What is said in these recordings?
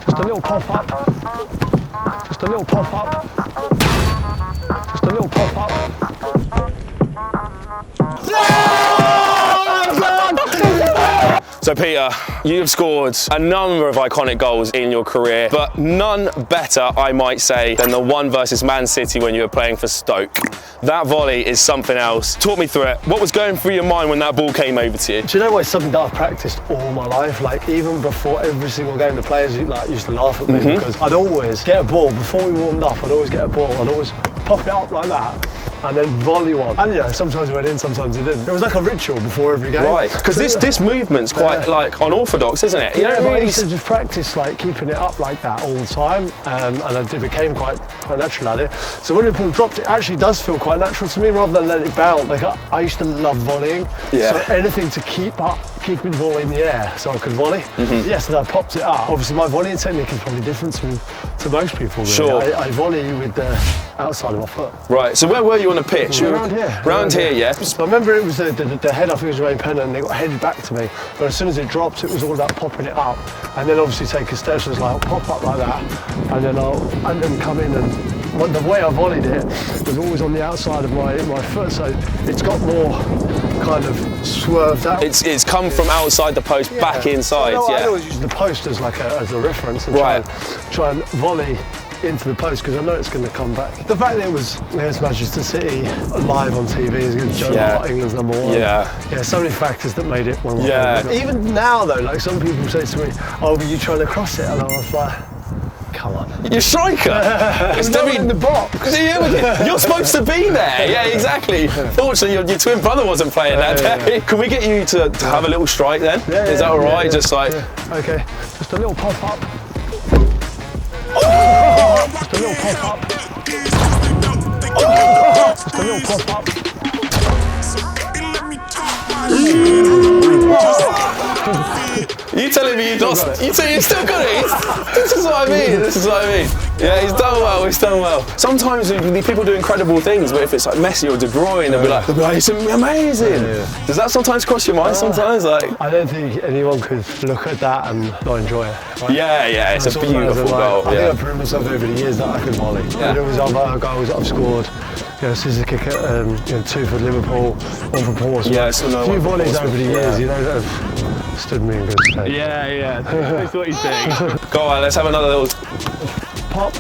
Just a little pop up. Just a little pop up. Just a little pop up. So Peter, you've scored a number of iconic goals in your career, but none better, I might say, than the one versus Man City when you were playing for Stoke. That volley is something else. Talk me through it. What was going through your mind when that ball came over to you? Do you know what? It's something that I've practiced all my life. Like even before every single game, the players used to laugh at me because I'd always get a ball before we warmed up. I'd always get a ball. I'd always pop it up like that and then volley one. And yeah, sometimes it went in, sometimes it didn't. It was like a ritual before every game. Right, because this movement's quite like unorthodox, isn't it? You Yeah, don't but I really... used to just practice like keeping it up like that all the time, and it became quite natural at it. So when the ball dropped, it actually does feel quite natural to me rather than let it bounce. Like I used to love volleying, Yeah. so anything to keeping the ball in the air so I could volley. Yes, and I popped it up. Obviously my volleying technique is probably different to most people. Really. Sure. I volley with the outside of my foot. Right, so where were you on the pitch? Around here. Around here, yeah? So I remember it was the head, I think it was Rain Pennant, and it got headed back to me. But as soon as it dropped, it was all about popping it up. And then obviously take a step, so it's like, I'll pop up like that, and then come in and the way I volleyed it was always on the outside of my foot, so it's got more kind of swerved out. It's come from outside the post back inside, I yeah. always use the post as like as a reference and try and volley into the post because I know it's going to come back. The fact that it was against Manchester City live on TV is against Joe Hart, England's #1. Yeah. Yeah, so many factors that made it one. Yeah. Even now though, like some people say to me, "Oh, were you trying to cross it?" And I was like, "Come on." You're a striker. It's never in the box. Yeah, but you're supposed to be there. Yeah, exactly. Fortunately, your twin brother wasn't playing that day. Can we get you to have a little strike then? Is that all right? Yeah. Just like... Okay, just a little pop up. Oh! Just a little pop up. Just a little pop up. You telling me you lost? You still got it? This is what I mean. This is what I mean. Yeah, he's done well. He's done well. Sometimes these people do incredible things, but if it's like Messi or De Bruyne, they'll be like, "It's amazing." Does that sometimes cross your mind? Sometimes, like. I don't think anyone could look at that and not enjoy it. Right? Yeah, it's a beautiful goal. I think I've proven myself over the years that I can volley. Yeah. There was other goals that I've scored. Scissor kick at 2 for Liverpool, 1 for Portsmouth. Yeah, a few volleys over the years, that have stood me in good stead. Yeah, that's what he's saying. Go on, let's have another little Pop.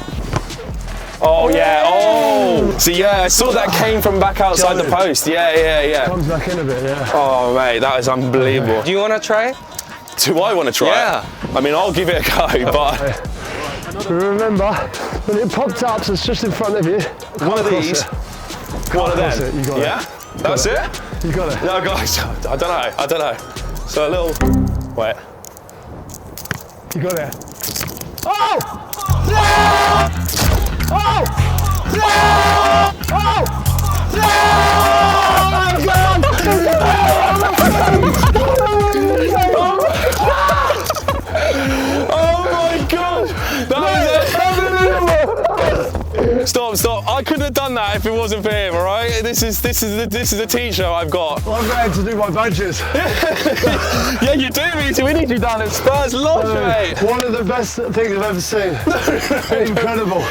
Oh yeah, oh! So yeah, I saw that came from back outside the post. Yeah. Comes back in a bit, yeah. Oh mate, that is unbelievable. Do you want to try? Do I want to try it? I mean, I'll give it a go, but... Remember, when it popped up, so it's just in front of you. One of these. One of them. You got yeah? That's it? You got it. No, guys, I don't know. So a little... Wait. You got it. Oh! No! Oh! No! Oh! No! Oh my God! That was it! Stop! I couldn't have done that if it wasn't for him. All right? This is the teacher I've got. Well, I'm going to do my badges. Yeah, you do need to. We need you down at Spurs Lodge, mate. One of the best things I've ever seen. Incredible.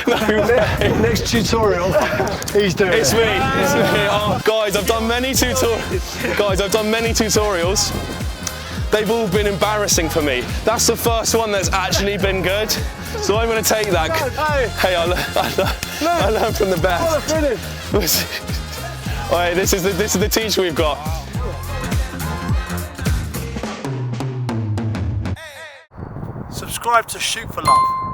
Next tutorial, he's doing it. It's me. Oh, guys, I've done many tutorials. They've all been embarrassing for me. That's the first one that's actually been good. So I'm going to take that. Hey, I learned from the best. All right, this is the teacher we've got. Subscribe to Shoot for Love.